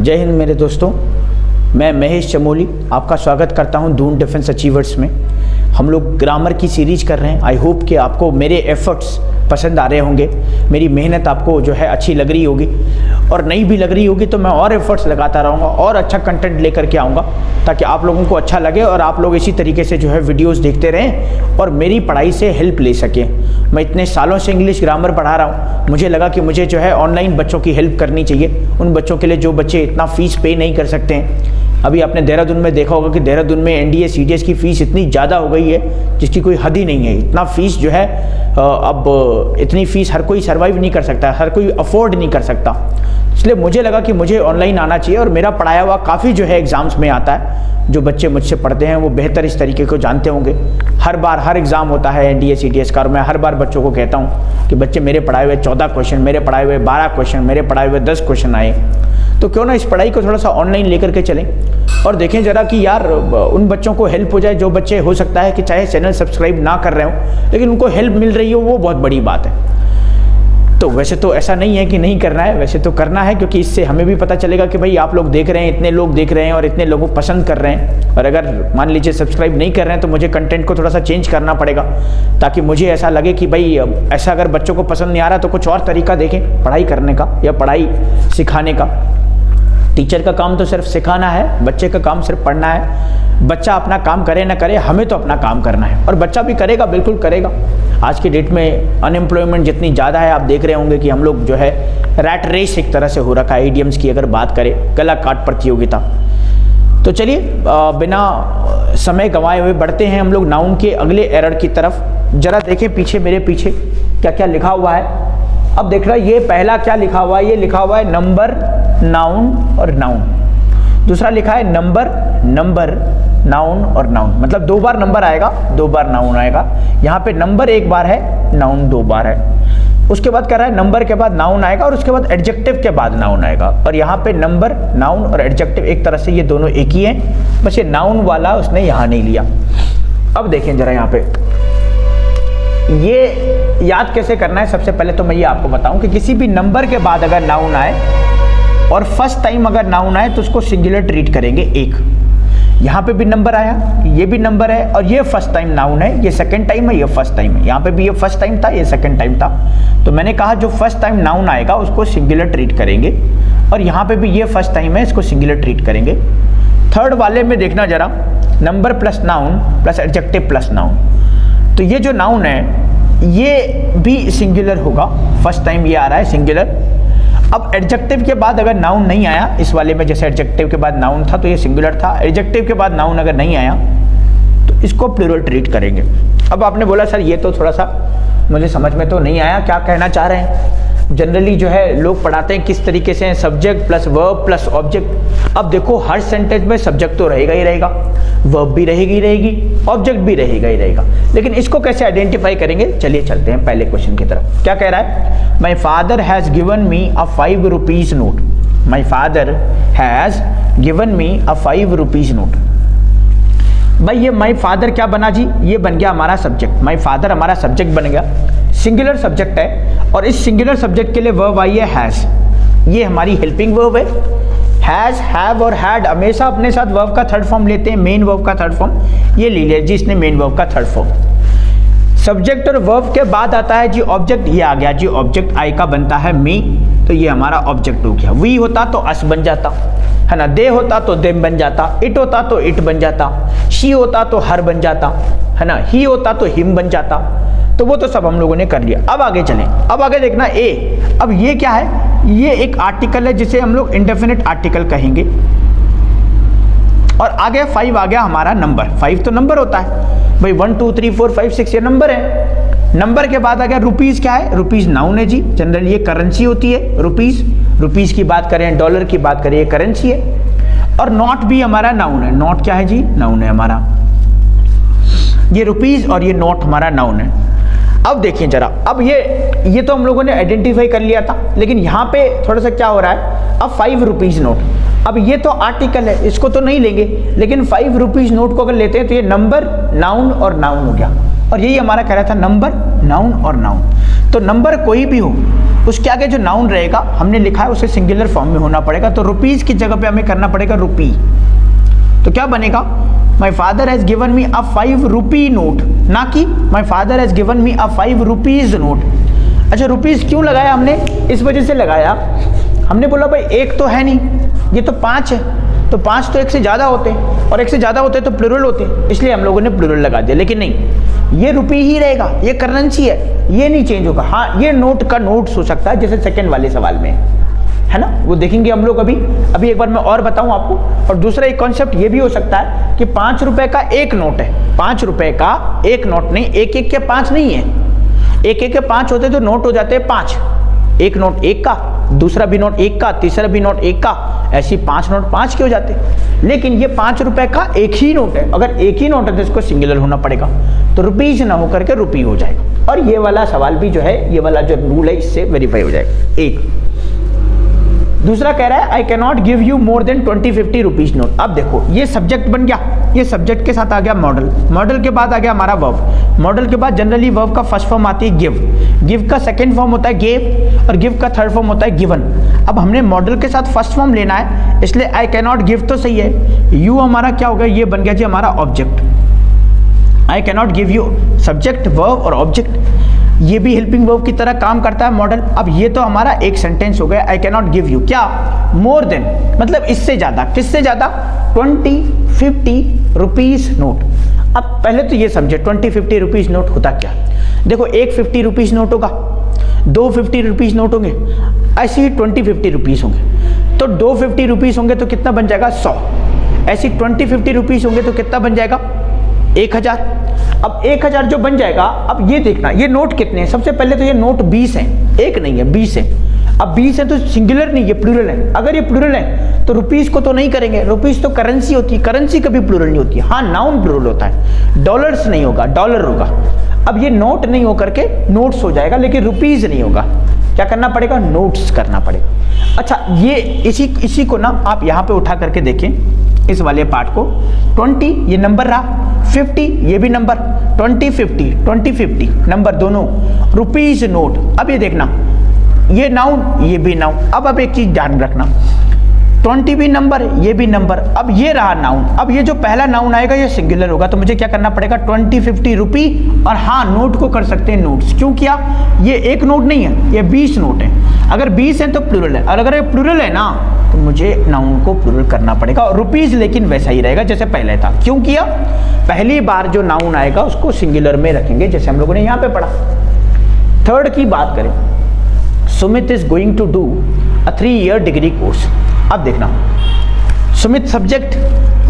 जय हिंद मेरे दोस्तों, मैं महेश चमोली आपका स्वागत करता हूं दून डिफेंस अचीवर्स में। हम लोग ग्रामर की सीरीज कर रहे हैं। आई होप कि आपको मेरे एफर्ट्स पसंद आ रहे होंगे, मेरी मेहनत आपको जो है अच्छी लग रही होगी, और नहीं भी लग रही होगी तो मैं और एफर्ट्स लगाता रहूँगा और अच्छा कंटेंट लेकर के आऊँगा ताकि आप लोगों को अच्छा लगे और आप लोग इसी तरीके से जो है वीडियोस देखते रहें और मेरी पढ़ाई से हेल्प ले सकें। मैं इतने सालों से इंग्लिश ग्रामर पढ़ा रहा हूँ, मुझे लगा कि मुझे जो है ऑनलाइन बच्चों की हेल्प करनी चाहिए, उन बच्चों के लिए जो बच्चे इतना फ़ीस पे नहीं कर सकते हैं। अभी आपने देहरादून में देखा होगा कि देहरादून में एनडीए सीडीएस की फ़ीस इतनी ज़्यादा हो गई है जिसकी कोई हद ही नहीं है। इतना फ़ीस जो है अब इतनी फ़ीस हर कोई सर्वाइव नहीं कर सकता, हर कोई अफोर्ड नहीं कर सकता। इसलिए मुझे लगा कि मुझे ऑनलाइन आना चाहिए और मेरा पढ़ाया हुआ काफ़ी जो है एग्ज़ाम्स में आता है। जो बच्चे मुझसे पढ़ते हैं वो बेहतर इस तरीके को जानते होंगे। हर बार हर एग्ज़ाम होता है एनडीए सीडीएस का और मैं हर बार बच्चों को कहता हूँ कि बच्चे मेरे पढ़ाए हुए 14 क्वेश्चन, मेरे पढ़ाए हुए 12 क्वेश्चन, मेरे पढ़ाए हुए 10 क्वेश्चन आए, तो क्यों ना इस पढ़ाई को थोड़ा सा ऑनलाइन लेकर के चलें और देखें ज़रा कि यार उन बच्चों को हेल्प हो जाए जो बच्चे हो सकता है कि चाहे चैनल सब्सक्राइब ना कर रहे हो लेकिन उनको हेल्प मिल रही हो, वो बहुत बड़ी बात है। तो वैसे तो ऐसा नहीं है कि नहीं करना है, वैसे तो करना है, क्योंकि इससे हमें भी पता चलेगा कि भाई आप लोग देख रहे हैं, इतने लोग देख रहे हैं और इतने लोगों को पसंद कर रहे हैं। और अगर मान लीजिए सब्सक्राइब नहीं कर रहे हैं तो मुझे कंटेंट को थोड़ा सा चेंज करना पड़ेगा ताकि मुझे ऐसा लगे कि भाई ऐसा अगर बच्चों को पसंद नहीं आ रहा तो कुछ और तरीका देखें पढ़ाई करने का या पढ़ाई सिखाने का। टीचर का काम तो सिर्फ सिखाना है, बच्चे का काम सिर्फ पढ़ना है। बच्चा अपना काम करे ना करे, हमें तो अपना काम करना है और बच्चा भी करेगा, बिल्कुल करेगा। आज की डेट में अनएम्प्लॉयमेंट जितनी ज़्यादा है, आप देख रहे होंगे कि हम लोग जो है रैट रेस एक तरह से हो रखा है। ईडीएम्स की अगर बात करें, गला काट प्रतियोगिता। तो चलिए बिना समय गंवाए हुए बढ़ते हैं हम लोग नाउन के अगले एरर की तरफ। जरा देखें पीछे, मेरे पीछे क्या क्या लिखा हुआ है। अब देख रहा है ये पहला क्या लिखा हुआ है, ये लिखा हुआ है नंबर, नाउन और नाउन। दूसरा लिखा है नंबर, नंबर, नाउन और नाउन। मतलब 2 बार नंबर आएगा, 2 बार नाउन आएगा। यहाँ पे नंबर 1 बार है, नाउन 2 बार है। उसके बाद कह रहा है नंबर के बाद नाउन आएगा और उसके बाद एडजेक्टिव के बाद नाउन आएगा। और यहाँ पे नंबर, नाउन और एडजेक्टिव एक तरह से ये दोनों एक ही हैं, बस ये नाउन वाला उसने यहाँ नहीं लिया। अब देखें जरा यहाँ पे ये याद कैसे करना है। सबसे पहले तो मैं ये आपको बताऊं कि किसी भी नंबर के बाद अगर नाउन आए और फर्स्ट टाइम अगर नाउन आए तो उसको सिंगुलर ट्रीट करेंगे। एक यहाँ पे भी नंबर आया, ये भी नंबर है और ये फर्स्ट टाइम नाउन है, ये सेकंड टाइम है, ये फर्स्ट टाइम है। यहाँ पे भी ये फर्स्ट टाइम था, ये सेकंड टाइम था। तो मैंने कहा जो फर्स्ट टाइम नाउन आएगा उसको सिंगुलर ट्रीट करेंगे और यहाँ पे भी ये फर्स्ट टाइम है, इसको सिंगुलर ट्रीट करेंगे। थर्ड वाले में देखना जरा, number plus noun plus adjective plus noun. तो ये जो नाउन है ये भी सिंगुलर होगा, फर्स्ट टाइम ये आ रहा है सिंगुलर। अब एडजेक्टिव के बाद अगर नाउन नहीं आया इस वाले में, जैसे एडजेक्टिव के बाद नाउन था तो ये सिंगुलर था, एडजेक्टिव के बाद नाउन अगर नहीं आया तो इसको प्लूरल ट्रीट करेंगे। अब आपने बोला सर ये तो थोड़ा सा मुझे समझ में तो नहीं आया, क्या कहना चाह रहे हैं। जनरली जो है लोग पढ़ाते हैं किस तरीके से, subject plus verb plus object. अब देखो हर सेंटेंस में सब्जेक्ट तो रहेगा ही रहेगा, वर्ब भी रहेगी, ऑब्जेक्ट भी रहेगा ही रहेगा, लेकिन इसको कैसे आइडेंटिफाई करेंगे। चलिए चलते हैं पहले क्वेश्चन की तरफ। क्या कह रहा है, my father has given me a 5 rupees note. My father has given me a 5 rupees note. भाई ये माई फादर क्या बना जी, ये बन गया हमारा सब्जेक्ट। माई फादर हमारा सब्जेक्ट बन गया, सिंगुलर सब्जेक्ट है और इस सिंगुलर सब्जेक्ट के लिए वर्ब आई है हैज़। ये हमारी हेल्पिंग वर्ब है। हैज़, हैव और हैड हमेशा अपने साथ वर्ब का थर्ड फॉर्म लेते हैं, मेन वर्ब का थर्ड फॉर्म। ये ले लिया जी इसने मेन वर्ब का थर्ड फॉर्म। सब्जेक्ट और वर्ब के बाद आता है जी ऑब्जेक्ट। ये आ गया जी ऑब्जेक्ट, आई का बनता है मी, तो ये हमारा ऑब्जेक्ट हो गया। वी होता तो अस बन जाता है ना, दे होता तो देम बन जाता, इट होता तो इट बन जाता, शी होता तो हर बन जाता है ना, ही होता तो हिम बन जाता। तो वो तो सब हम लोगों ने कर लिया। अब आगे चलें, अब आगे देखना ए। अब ये क्या है, ये एक आर्टिकल है जिसे हम लोग इंडेफिनिट आर्टिकल कहेंगे। और आगे 5 आ गया हमारा नंबर। 5 तो नंबर होता है भाई, 1 2 3 4 5 6 ये नंबर है। नंबर के बाद आ गया रुपीज़। क्या है, रुपीज़ नाउन है जी, जनरली ये करेंसी होती है रुपीज़। रुपीज़ की बात करें, डॉलर की बात करें, ये करेंसी है। और नॉट भी हमारा नाउन है। नॉट क्या है जी, नाउन है हमारा। ये रुपीज़ और ये नॉट हमारा नाउन है। अब देखिए जरा, अब ये तो हम लोगों ने आइडेंटिफाई कर लिया था, लेकिन यहाँ पे थोड़ा सा क्या हो रहा है। अब 5 रुपीज़ नोट, अब ये तो आर्टिकल है, इसको तो नहीं लेंगे, लेकिन 5 रुपीज़ नोट को अगर लेते हैं तो ये नंबर, नाउन और नाउन हो गया। और यही हमारा कह रहा था नंबर, नाउन और नाउन। तो तो नंबर कोई भी हो उसके आगे जो नाउन रहेगा हमने लिखा है उसे सिंगुलर फॉर्म में होना पड़ेगा। तो रुपीज की जगह पे हमें करना पड़ेगा रुपी। तो क्या बनेगा, my father has given me a 5 rupee note, ना कि my father has given me a 5 rupees note. अच्छा रुपीज क्यों लगाया हमने, इस वजह से लगाया, हमने बोला भाई एक तो है नहीं, ये तो 5 है, तो 5 तो एक से ज़्यादा होते हैं और एक से ज़्यादा होते हैं तो प्लूरल होते हैं, इसलिए हम लोगों ने प्लूरल लगा दिया। लेकिन नहीं, ये रुपी ही रहेगा, ये करेंसी है, ये नहीं चेंज होगा। हाँ ये नोट का नोट्स हो सकता है जैसे सेकंड वाले सवाल में है ना, वो देखेंगे हम लोग अभी एक बार मैं और बताऊं आपको। और दूसरा एक कॉन्सेप्ट ये भी हो सकता है कि 5 रुपए का एक नोट है, 5 रुपए का एक नोट नहीं, एक एक के 5 नहीं है, एक एक के 5 होते तो नोट हो जाते हैं 5, एक नोट एक का, दूसरा भी नोट एक का, तीसरा भी नोट एक का, ऐसी 5 नोट 5 के हो जाते। लेकिन ये 5 रुपए का एक ही नोट है, अगर एक ही नोट है तो इसको सिंगुलर होना पड़ेगा, तो रुपीज ना होकर के रुपी हो जाएगा। और ये वाला सवाल भी जो है, ये वाला जो रूल है इससे वेरीफाई हो जाएगा। एक दूसरा कह रहा है I can not give you more than 20-50 rupees note. अब देखो ये सब्जेक्ट बन गया, ये सब्जेक्ट के साथ आ गया मॉडल, मॉडल के बाद आ गया हमारा वर्ब, मॉडल के बाद जनरली वर्ब का फर्स्ट फॉर्म आती है गिव, गिव का सेकंड फॉर्म होता है गेव और गिव का थर्ड फॉर्म होता है गिवन। अब हमने मॉडल के साथ फर्स्ट फॉर्म लेना है, इसलिए आई कैन नॉट गिव तो सही है, यू हमारा क्या हो गया, ये बन गया जी हमारा object. I can not give you subject verb और ऑब्जेक्ट, ये भी हेल्पिंग वर्ब की तरह काम करता है मॉडल। अब ये तो हमारा एक सेंटेंस हो गया, I can not give you क्या, मोर देन मतलब इससे ज्यादा, किससे ज्यादा, 20-50 रुपीज नोट। अब पहले तो ये समझे 20-50 रुपीज नोट होता क्या। देखो एक 50 रुपीज नोट होगा, 2 50 रुपीज नोट होंगे, ऐसे ही 20-50 रुपीज होंगे। तो 2 50 रुपीज होंगे तो कितना बन जाएगा 100, ऐसी 20-50 रुपीज होंगे तो कितना बन जाएगा 1000। अब 1000 जो बन जाएगा, अब ये देखना ये नोट कितने हैं, सबसे पहले तो ये नोट 20 हैं, एक नहीं है 20 है। अब 20 है तो सिंगुलर नहीं, ये प्लूरल है। अगर ये प्लूरल है तो रुपीस को तो नहीं करेंगे, रुपीस तो करेंसी होती है, करेंसी कभी प्लूरल नहीं होती है। हाँ नाउन प्लूरल होता है, डॉलर्स नहीं होगा, डॉलर होगा। अब ये नोट नहीं होकर के नोट्स हो जाएगा, लेकिन रुपीज नहीं होगा, क्या करना पड़ेगा, नोट्स करना पड़ेगा। अच्छा ये इसी को ना आप यहाँ पे उठा करके देखें, इस वाले पार्ट को, 20 ये नंबर रहा, 50 ये भी नंबर, 20-50 नंबर दोनों, रुपीज नोट। अब ये देखना ये नाउन ये भी नाउन। अब एक चीज ध्यान रखना, 20 भी नंबर ये भी नंबर। अब ये रहा नाउन, अब ये जो पहला नाउन आएगा ये सिंगुलर होगा, तो मुझे क्या करना पड़ेगा 20-50 रुपी। और हाँ नोट को कर सकते हैं नोट्स, क्यों किया, ये एक नोट नहीं है, ये 20 नोट है। अगर 20 है तो प्लूरल है, और अगर ये प्लूरल है ना तो मुझे नाउन को प्लूरल करना पड़ेगा। और रुपीज लेकिन वैसा ही रहेगा जैसे पहले था। क्यों किया, पहली बार जो नाउन आएगा उसको सिंगुलर में रखेंगे, जैसे हम लोगों ने यहाँ पे पढ़ा। थर्ड की बात करें, Sumit is going to do a 3-year degree course. अब देखना सुमित सब्जेक्ट,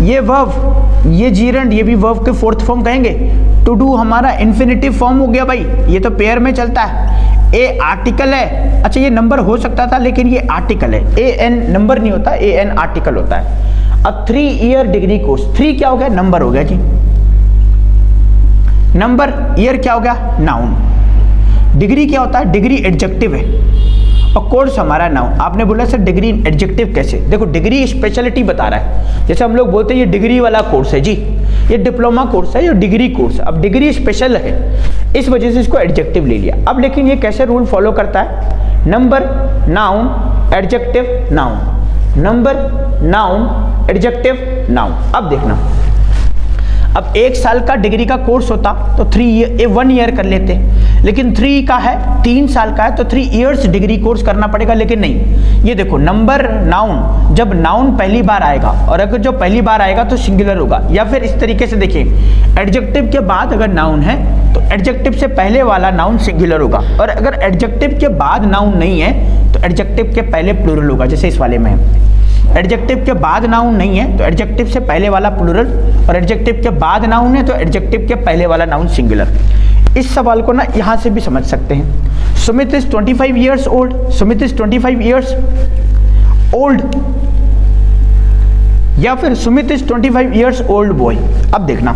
ये वर्ब, ये जीरंड, ये भी वर्ब के फोर्थ फॉर्म कहेंगे। टू डू हमारा इन्फिनिटिव फॉर्म हो गया भाई, ये तो पेयर में चलता है। ए आर्टिकल है, अच्छा ये नंबर हो सकता था लेकिन ये आर्टिकल है, ए एन नंबर नहीं होता, ए एन आर्टिकल होता है। अब 3-year डिग्री कोर्स, 3 क्या हो गया, नंबर हो गया जी, नंबर, ईयर क्या हो गया, नाउन। डिग्री क्या होता है, डिग्री एडजेक्टिव है, और कोर्स हमारा नाउन। आपने बोला सर डिग्री एडजेक्टिव कैसे, देखो डिग्री स्पेशलिटी बता रहा है, जैसे हम लोग बोलते हैं ये डिग्री वाला कोर्स है जी, ये डिप्लोमा कोर्स है, ये डिग्री कोर्स। अब डिग्री स्पेशल है, इस वजह से इसको एडजेक्टिव ले लिया। अब लेकिन ये कैसे रूल फॉलो करता है, number noun adjective noun, number noun adjective noun. अब देखना, अब 1 साल का डिग्री का कोर्स होता तो 1 ईयर कर लेते, लेकिन 3 का है, 3 साल का है तो 3 इयर्स डिग्री कोर्स करना पड़ेगा। लेकिन नहीं, ये देखो नंबर नाउन, जब नाउन पहली बार आएगा, और अगर जो पहली बार आएगा तो सिंगुलर होगा। या फिर इस तरीके से देखिए, एडजेक्टिव के बाद अगर नाउन है तो एडजेक्टिव से पहले वाला नाउन सिंगुलर होगा, और अगर एडजेक्टिव के बाद नाउन नहीं है तो एडजेक्टिव के पहले प्लूरल होगा, जैसे इस वाले में है। एडजेक्टिव के बाद नाउन नहीं है तो एडजेक्टिव से पहले वाला प्लूरल, और एडजेक्टिव के बाद नाउन है तो एडजेक्टिव के पहले वाला नाउन सिंगुलर। इस सवाल को ना यहाँ से भी समझ सकते हैं। Sumit is 25 years old, Sumit is 25 years old, या फिर Sumit is 25 years old boy। अब देखना,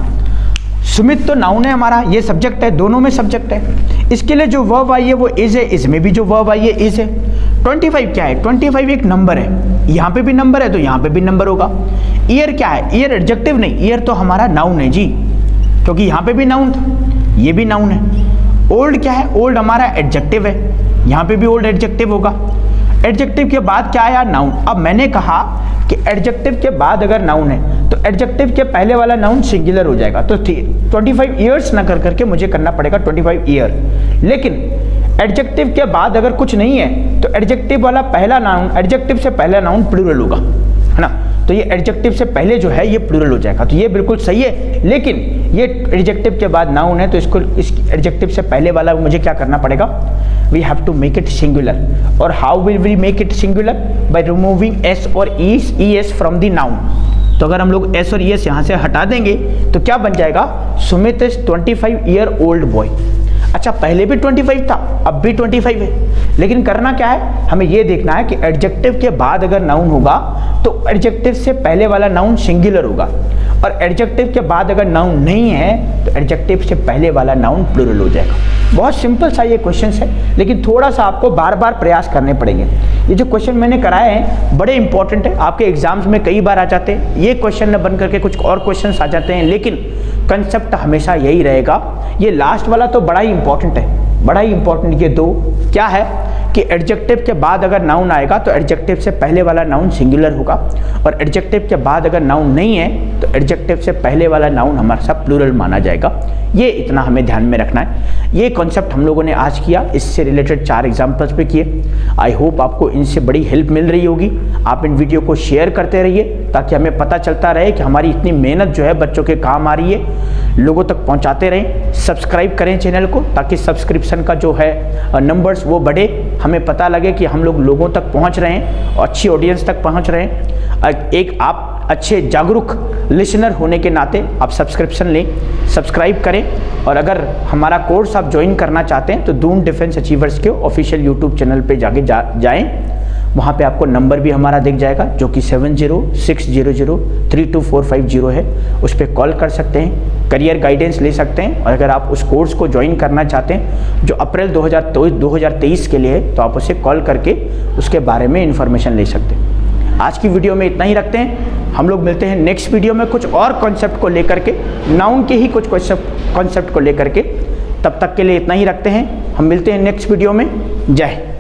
सुमित तो नाउन है हमारा, ये सब्जेक्ट है, दोनों में सब्जेक्ट है। इसके लिए जो वर्ब आई है वो इज है, इसमें भी जो वर्ब आई है इज है। 25 क्या है, 25 एक नंबर है, यहाँ पे भी नंबर है तो यहाँ पे भी नंबर होगा। ईयर क्या है, ईयर एडजेक्टिव नहीं, ईयर तो हमारा नाउन है जी, क्योंकि यहाँ पे भी नाउन था, ये भी नाउन है। ओल्ड क्या है? ओल्ड हमारा एडजेक्टिव है, यहाँ पे भी ओल्ड एडजेक्टिव होगा। एडजेक्टिव के बाद क्या आया? नाउन। अब मैंने कहा कि एडजेक्टिव के बाद अगर नाउन है तो एडजेक्टिव के पहले वाला नाउन सिंगुलर हो जाएगा। तो 25 ईयर्स ना कर करके मुझे करना पड़ेगा 25 ईयर। लेकिन एडजेक्टिव के बाद अगर कुछ नहीं है तो एडजेक्टिव वाला पहला नाउन, एडजेक्टिव से पहला नाउन प्लूरल होगा, है ना। तो ये एडजेक्टिव से पहले जो है ये प्लूरल हो जाएगा, तो ये बिल्कुल सही है। लेकिन ये एडजेक्टिव के बाद नाउन है तो इसको इस एडजेक्टिव से पहले वाला मुझे क्या करना पड़ेगा? We have to make it singular. और how will we make it singular? By removing S और ईएस फ्रॉम द नाउन। तो अगर हम लोग एस और ईएस यहाँ से हटा देंगे तो क्या बन जाएगा? Sumit is 25 year old boy. अच्छा, पहले भी 25 था, अब भी 25 है, लेकिन करना क्या है? हमें ये देखना है कि एडजेक्टिव के बाद अगर नाउन होगा तो एडजेक्टिव से पहले वाला नाउन सिंगुलर होगा, और एडजेक्टिव के बाद अगर नाउन नहीं है तो एडजेक्टिव से पहले वाला नाउन प्लूरल हो जाएगा। बहुत सिंपल सा ये क्वेश्चन है, लेकिन थोड़ा सा आपको बार बार प्रयास करने पड़ेंगे। ये जो क्वेश्चन मैंने कराए हैं बड़े इंपॉर्टेंट है, आपके एग्जाम्स में कई बार आ जाते हैं। ये क्वेश्चन न बन करके कुछ और क्वेश्चन आ जाते हैं, लेकिन कंसेप्ट हमेशा यही रहेगा। ये लास्ट वाला तो बड़ा ही इंपॉर्टेंट है, बड़ा ही इंपॉर्टेंट। ये दो क्या है कि एडजेक्टिव के बाद अगर नाउन आएगा तो एडजेक्टिव से पहले वाला नाउन सिंगुलर होगा, और एडजेक्टिव के बाद अगर नाउन नहीं है तो एडजेक्टिव से पहले वाला नाउन हमारा सब प्लूरल माना जाएगा। ये इतना हमें ध्यान में रखना है। ये कॉन्सेप्ट हम लोगों ने आज किया, इससे रिलेटेड 4 एग्जाम्पल्स भी किए। आई होप आपको इनसे बड़ी हेल्प मिल रही होगी। आप इन वीडियो को शेयर करते रहिए ताकि हमें पता चलता रहे कि हमारी इतनी मेहनत जो है बच्चों के काम आ रही है, लोगों तक पहुंचाते रहें। सब्सक्राइब करें चैनल को ताकि सब्सक्रिप्शन का जो है नंबर्स वो बढ़े, हमें पता लगे कि हम लोग लोगों तक पहुंच रहे हैं और अच्छी ऑडियंस तक पहुंच रहे हैं। एक आप अच्छे जागरूक लिसनर होने के नाते आप सब्सक्रिप्शन लें, सब्सक्राइब करें। और अगर हमारा कोर्स आप ज्वाइन करना चाहते हैं तो दून डिफेंस अचीवर्स के ऑफिशियल यूट्यूब चैनल पे जाके जाएं, वहाँ पे आपको नंबर भी हमारा दिख जाएगा जो कि 7060032450 है। उस पर कॉल कर सकते हैं, करियर गाइडेंस ले सकते हैं। और अगर आप उस कोर्स को ज्वाइन करना चाहते हैं जो अप्रैल 2023 के लिए है, तो आप उसे कॉल करके उसके बारे में इंफॉर्मेशन ले सकते हैं। आज की वीडियो में इतना ही रखते हैं। हम लोग मिलते हैं नेक्स्ट वीडियो में कुछ और कॉन्सेप्ट को लेकर के, नाउन के ही कुछ कॉन्सेप्ट को लेकर के। तब तक के लिए इतना ही रखते हैं। हम मिलते हैं नेक्स्ट वीडियो में। जय हिंद।